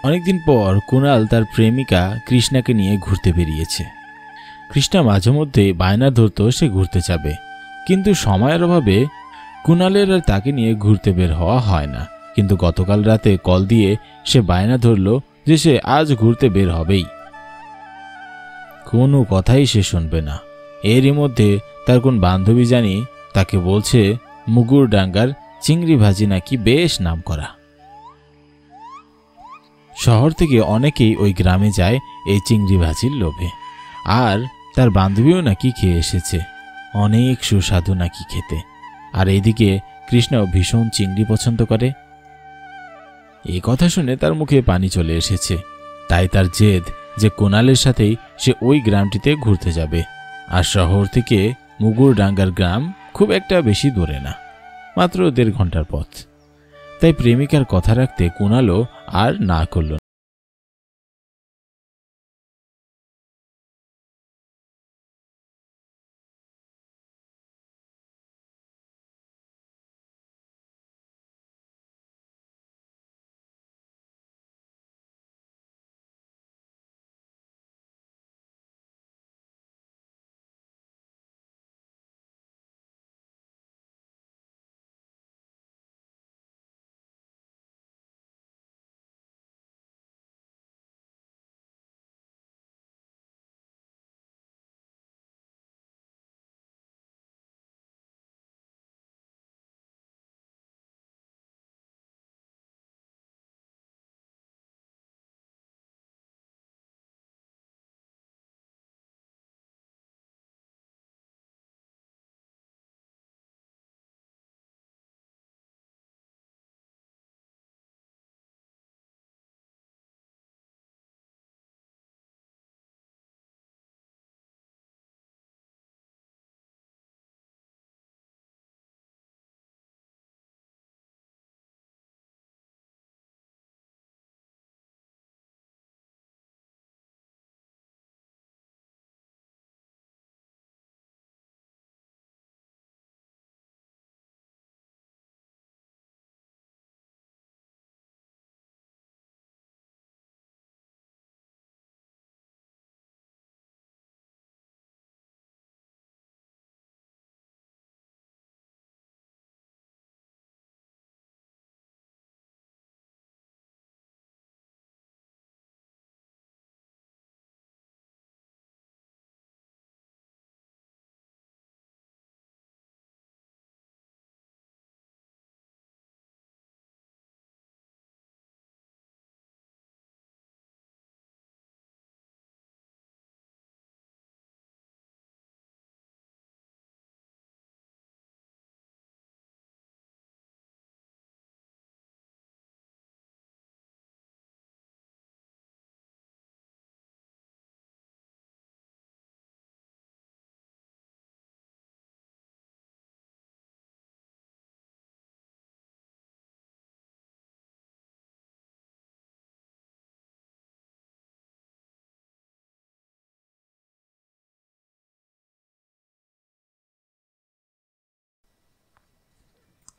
অনেকদিন পর কুণাল তার প্রেমিকা কৃষ্ণাকে নিয়ে ঘুরতে বেরিয়েছে। কৃষ্ণা মাঝে মধ্যে বায়না ধরত সে ঘুরতে যাবে, কিন্তু সময়ের অভাবে কুণালের আর তাকে নিয়ে ঘুরতে বের হওয়া হয় না। কিন্তু গতকাল রাতে কল দিয়ে সে বায়না ধরল যে সে আজ ঘুরতে বের হবেই। কোনো কথাই সে শুনবে না। এরই মধ্যে তার কোন বান্ধবী জানি তাকে বলছে মুগুরডাঙ্গার চিংড়ি ভাজি নাকি বেশ নাম করা। শহর থেকে অনেকেই ওই গ্রামে যায় এই চিংড়ি ভাজির লোভে, আর তার বান্ধবীও নাকি খেয়ে এসেছে, অনেক সুস্বাদু নাকি খেতে। আর এইদিকে কৃষ্ণ ভীষণ চিংড়ি পছন্দ করে। এই কথা শুনে তার মুখে পানি চলে এসেছে। তাই তার জেদ যে কুণালের সাথেই সে ওই গ্রামটিতে ঘুরতে যাবে। আর শহর থেকে মুগুরডাঙ্গার গ্রাম খুব একটা বেশি দূরে না, মাত্র 1.5 ঘন্টার পথ। তাই প্রেমিকার কথা রাখতে কুণালও আর না করল।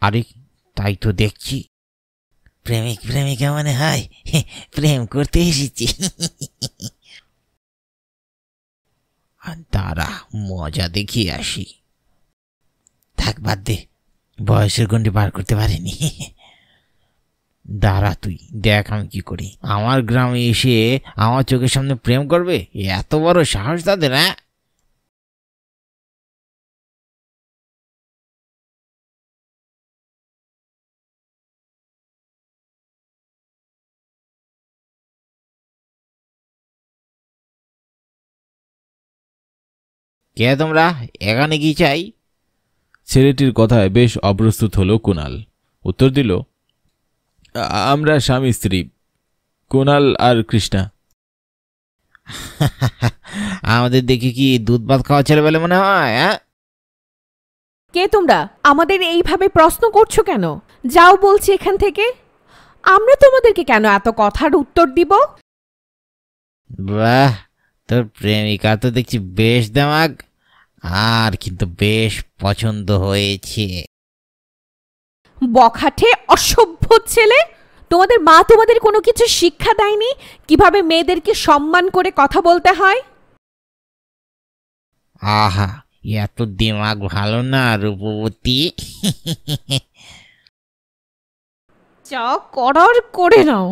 আরে তাই তো দেখছি, প্রেমিক প্রেমিকা মানে হয় প্রেম করতে এসেছি। আর দাঁড়া, মজা দেখিয়ে আসি। থাক, বাদ দে, বয়সের গন্ডি পার করতে পারিনি। দাঁড়া, তুই দেখ আমি কি করি। আমার গ্রামে এসে আমার চোখের সামনে প্রেম করবে, এত বড় সাহস তাদের! হ্যাঁ, কে তোমরা? এখানে কি চাই? ছেলেটির কথায় বেশ অপ্রস্তুত হলো কুণাল। উত্তর দিল, আমরা স্বামী স্ত্রী, কুণাল আর কৃষ্ণা। আমাদের দেখে কি দুধ ভাত খাওয়া ছেলেবেলে মনে হয়? হ্যাঁ, কে তোমরা? আমাদের এইভাবে প্রশ্ন করছো কেন? যাও বলছি এখান থেকে। আমরা তোমাদেরকে কেন এত কথার উত্তর দিব? বাহ, তোর প্রেমিকা তো দেখছি বেশ দেমাগ, আর কিন্তু বেশ পছন্দ হয়েছে। বখাটে অসভ্য ছেলে, তোমাদের মা তোমাদের কোনো কিছু শিক্ষা দেয়নি কিভাবে মেয়েদেরকে সম্মান করে কথা বলতে হয়? আহা, এত দিমাগ ভালো না রূপবতী। যা করার করে নাও।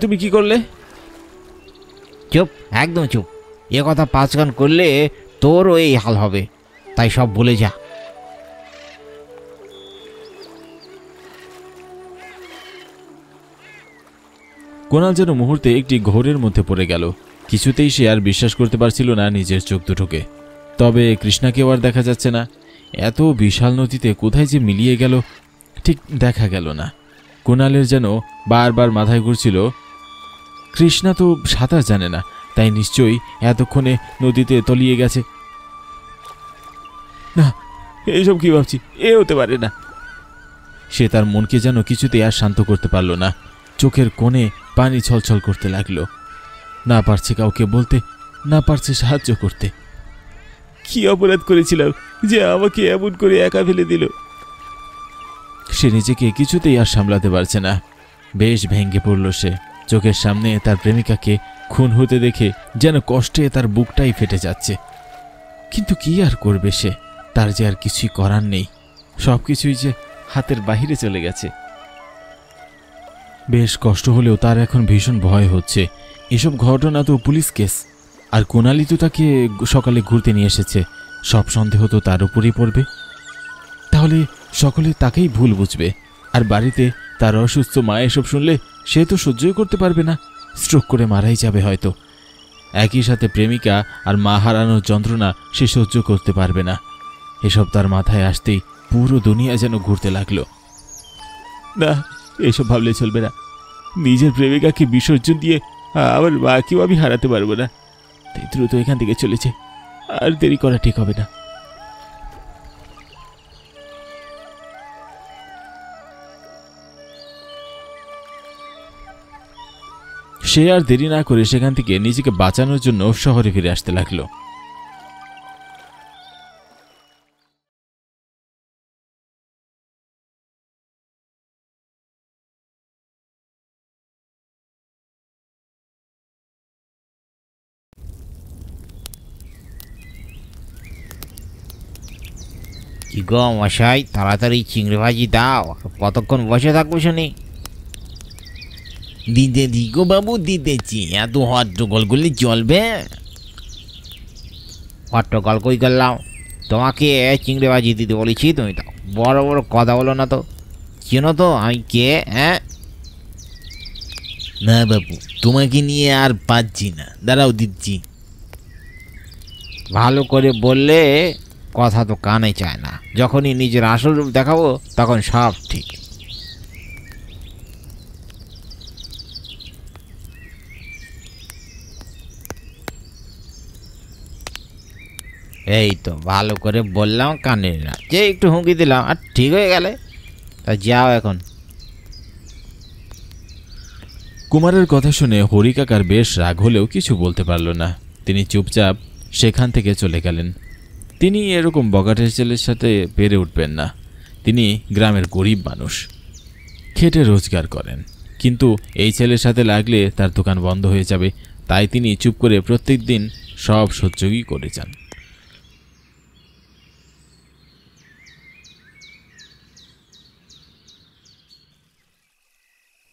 তুমি কি করলে? চুপ, একদম চুপ। এ কথা 5 গান করলে তোরও এই হাল হবে, তাই সব বলে যা। কোনাল যেন মুহূর্তে একটি ঘোরের মধ্যে পড়ে গেল। কিছুতেই সে আর বিশ্বাস করতে পারছিল না নিজের চোখ দুটোকে। তবে কৃষ্ণাকেও আর দেখা যাচ্ছে না। এত বিশাল নদীতে কোথায় যে মিলিয়ে গেল ঠিক দেখা গেল না। কোনালের যেন বারবার মাথায় ঘুরছিল, কৃষ্ণা তো সাঁতার জানে না, তাই নিশ্চয়ই এতক্ষণে নদীতে তলিয়ে গেছে। না, এইসব কি ভাবছি, এ হতে পারে না। সে তার মনকে যেন কিছুতেই আর শান্ত করতে পারল না। চোখের কোণে পানি ছলছল করতে লাগলো। না পারছে কাউকে বলতে, না পারছে সাহায্য করতে। কি অপরাধ করেছিলাম যে আমাকে এমন করে একা ফেলে দিল? সে নিজেকে কিছুতেই আর সামলাতে পারছে না। বেশ ভেঙে পড়ল সে। চোখের সামনে তার প্রেমিকাকে খুন হতে দেখে যেন কষ্টে তার বুকটাই ফেটে যাচ্ছে। কিন্তু কি আর করবে সে? তার যে আর কিছুই করার নেই। সবকিছুই যে হাতের বাহিরে চলে গেছে। বেশ কষ্ট হলেও তার এখন ভীষণ ভয় হচ্ছে। এসব ঘটনা তো পুলিশ কেস, আর কোনালি তো তাকে সকালে ঘুরতে নিয়ে এসেছে। সব সন্দেহ তো তার উপরই পড়বে। তাহলে সকলে তাকেই ভুল বুঝবে। আর বাড়িতে তার অসুস্থ মা এসব শুনলে সে তো সহ্যই করতে পারবে না, স্ট্রোক করে মারাই যাবে হয়তো। একই সাথে প্রেমিকা আর মা হারানোর যন্ত্রণা সে সহ্য করতে পারবে না। এসব তার মাথায় আসতেই পুরো দুনিয়া যেন ঘুরতে লাগলো। না, এসব ভাবলে চলবে না। নিজের প্রেমিকাকে বিসর্জন দিয়ে আমার মাকেও আমি হারাতে পারবো না। তাই দ্রুত এখান থেকে চলেছে, আর দেরি করা ঠিক হবে না। সে আর দেরি না করে সেখান থেকে নিজেকে বাঁচানোর জন্য শহরে ফিরে আসতে লাগলো। কি গো মশাই, তাড়াতাড়ি চিংড়ি ভাজি দাও। কতক্ষণ বসে থাকবো শুনি? দিতে দিগো বাবু, দিতেছি। এত হট্টগোল করলে চলবে? হট্টগোল কই করলাম? তোমাকে চিংড়ি ভাজি দিতে বলেছি, তুমি তো বড় বড় কথা বলো না তো। চেনো তো আমি কে? হ্যাঁ না বাবু, তোমাকে নিয়ে আর পাচ্ছি না, দাঁড়াও দিচ্ছি। ভালো করে বললে কথা তো কানে চায় না। যখনই নিজের আসল রূপ দেখাবো তখন সব ঠিক। এই তো ভালো করে বললাম, কানে না, যে একটু হুঁকি দিলাম আর ঠিক হয়ে গেলে। তা যাও এখন। কুমারের কথা শুনে হরিকাকার বেশ রাগ হলেও কিছু বলতে পারল না। তিনি চুপচাপ সেখান থেকে চলে গেলেন। তিনি এরকম বগাটের ছেলের সাথে পেরে উঠবেন না। তিনি গ্রামের গরিব মানুষ, খেটে রোজগার করেন। কিন্তু এই ছেলের সাথে লাগলে তার দোকান বন্ধ হয়ে যাবে। তাই তিনি চুপ করে প্রত্যেক দিন সব সহ্যই করে যান।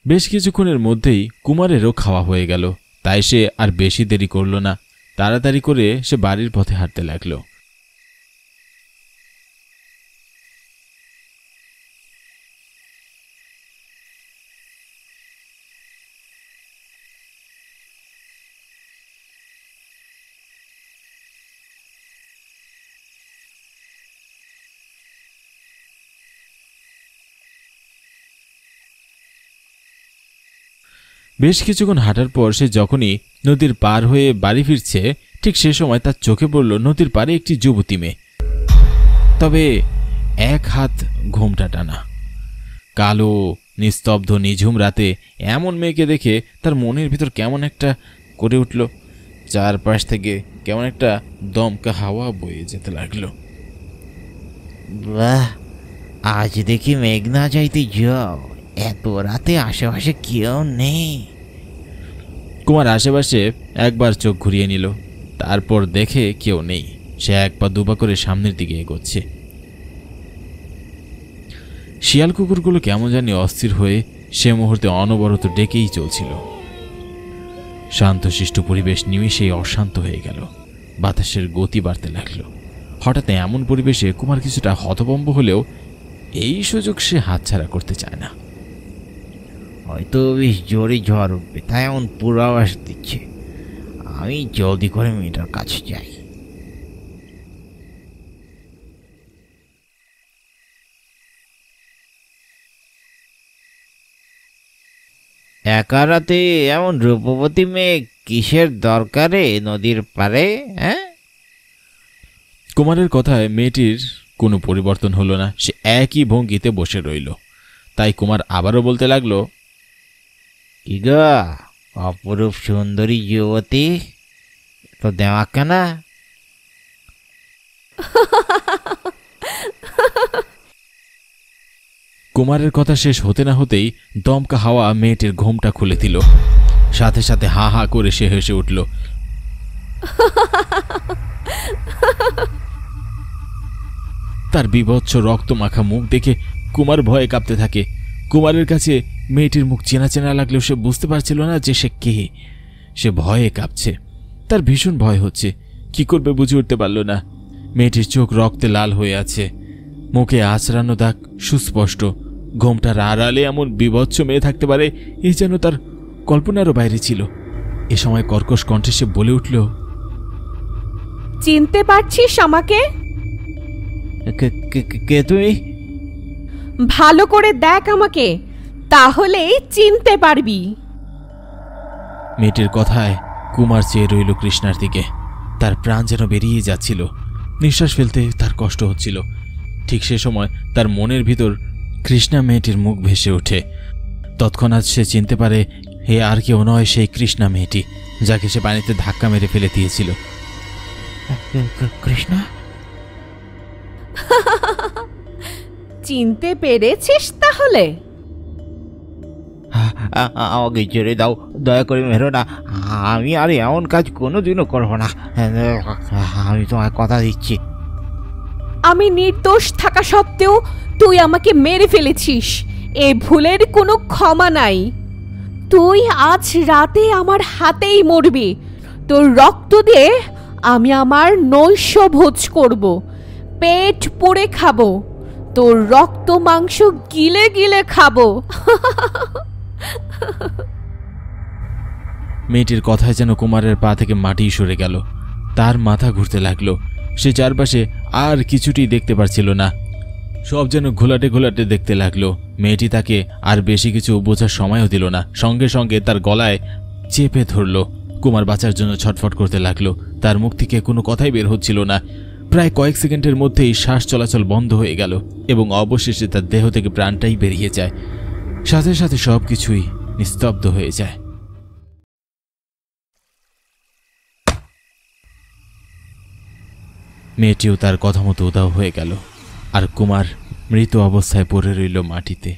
বেশ কিছুক্ষণের মধ্যেই কুমারেরও খাওয়া হয়ে গেল। তাই সে আর বেশি দেরি করল না। তাড়াতাড়ি করে সে বাড়ির পথে হাঁটতে লাগলো। বেশ কিছুক্ষণ হাঁটার পর সে যখনই নদীর পার হয়ে বাড়ি ফিরছে, ঠিক সে সময় তার চোখে পড়ল নদীর পাড়ে একটি যুবতী মেয়ে। তবে এক হাত ঘোমটা টানা। কালো নিস্তব্ধ নিঝুম রাতে এমন মেয়েকে দেখে তার মনের ভিতর কেমন একটা করে উঠল। চারপাশ থেকে কেমন একটা দমকা হাওয়া বয়ে যেতে লাগলো। বাহ, আজ দেখি মেঘনা যাইতে যাও, এত রাতে আশেপাশে কেউ নেই। কুমার আশেপাশে একবার চোখ ঘুরিয়ে নিল, তারপর দেখে কেউ নেই। সে এক পা দুপা করে সামনের দিকে এগোচ্ছে। শিয়াল কুকুরগুলো কেমন জানি অস্থির হয়ে সে মুহূর্তে অনবরত ডেকেই চলছিল। শান্তশিষ্ট পরিবেশ নিমেষেই অশান্ত হয়ে গেল। বাতাসের গতি বাড়তে লাগলো। হঠাৎ এমন পরিবেশে কুমার কিছুটা হতভম্ব হলেও এই সুযোগ সে হাতছাড়া করতে চায় না। হয়তো বেশ জোরে ঝড় উঠবে, তাই এমন পূর্বাভাস দিচ্ছে। আমি জলদি করে মেয়েটার কাছে যাই। একা রাতে এমন রূপবতী মেয়ে কিসের দরকারে নদীর পারে? হ্যাঁ, কুমারের কথায় মেয়েটির কোনো পরিবর্তন হলো না। সে একই ভঙ্গিতে বসে রইল। তাই কুমার আবারও বলতে লাগলো, কি গো অপরূপ সুন্দরী যুবতী, তো দেওয়া কেনা? কুমারের কথা শেষ হতে না হতেই দমকা হাওয়া মেয়েটির ঘোমটা খুলে দিল। সাথে সাথে হা হা করে সে হেসে উঠল। তার বীভৎস রক্ত মাখা মুখ দেখে কুমার ভয়ে কাঁপতে থাকে। কুমারের কাছে মেয়েটির মুখ চেনা চেনা লাগলেও সে বুঝতে পারছিল না যে সে কে। সে ভয়ে কাঁপছে, তার ভীষণ ভয় হচ্ছে। কি করবে বুঝে উঠতে পারল না। মেয়েটির চোখ রক্তে লাল হয়ে আছে, মুখে আঁচড়ানো দাগ সুস্পষ্ট। ঘোমটার আড়ালে এমন বিভৎস মেয়ে থাকতে পারে এই যেন তার কল্পনারও বাইরে ছিল। এ সময় কর্কশ কণ্ঠে সে বলে উঠল, চিনতে পারছিস আমাকে? কে তুমি? ভালো করে দেখ আমাকে, তাহলেই চিনতে পারবি। মেয়েটির কথায় কুমার চেয়ে রইল কৃষ্ণার দিকে। তার প্রাণ যেন বেরিয়ে যাচ্ছিল। নিঃশ্বাস ফেলতে তার কষ্ট হচ্ছিল। ঠিক সে সময় তার মনের ভিতর কৃষ্ণা মেয়েটির মুখ ভেসে ওঠে। তৎক্ষণাৎ সে চিনতে পারে হে আর কেউ নয়, সেই কৃষ্ণা মেয়েটি যাকে সে পানিতে ধাক্কা মেরে ফেলে দিয়েছিল। কৃষ্ণা, চিনতে পেরেছিস তাহলে? আমাকে ছেড়ে দাও, দয়া করে মেরো না। আমি আর এমন কাজ কোনোদিনও করবো না, আমি তোমায় কথা দিচ্ছি। আমি নির্দোষ থাকা সত্ত্বেও তুই আমাকে মেরে ফেলেছিস। এ ভুলের কোনো ক্ষমা নাই। তুই আজ রাতে আমার হাতেই মরবি। তোর রক্ত দিয়ে আমি আমার নৈশ ভোজ করব, পেট পুড়ে খাবো, তোর রক্ত মাংস গিলে গিলে খাবো। মেয়েটির কথায় যেন কুমারের পা থেকে মাটি সরে গেল। তার মাথা ঘুরতে লাগলো। সে চারপাশে আর কিছুটি দেখতে পারছিল না। সব যেন ঘোলাটে ঘোলাটে দেখতে লাগলো। মেয়েটি তাকে আর বেশি কিছু বোঝার সময়ও দিল না। সঙ্গে সঙ্গে তার গলায় চেপে ধরল। কুমার বাঁচার জন্য ছটফট করতে লাগলো। তার মুখ থেকে কোনো কথাই বের হচ্ছিল না। প্রায় কয়েক সেকেন্ডের মধ্যেই শ্বাস চলাচল বন্ধ হয়ে গেল এবং অবশেষে তার দেহ থেকে প্রাণটাই বেরিয়ে যায়। সাথে সাথে সব কিছুই নিস্তব্ধ হয়ে যায়। মেয়েটিও তার কথা মতো উধাও হয়ে গেল, আর কুমার মৃত অবস্থায় পড়ে রইল মাটিতে।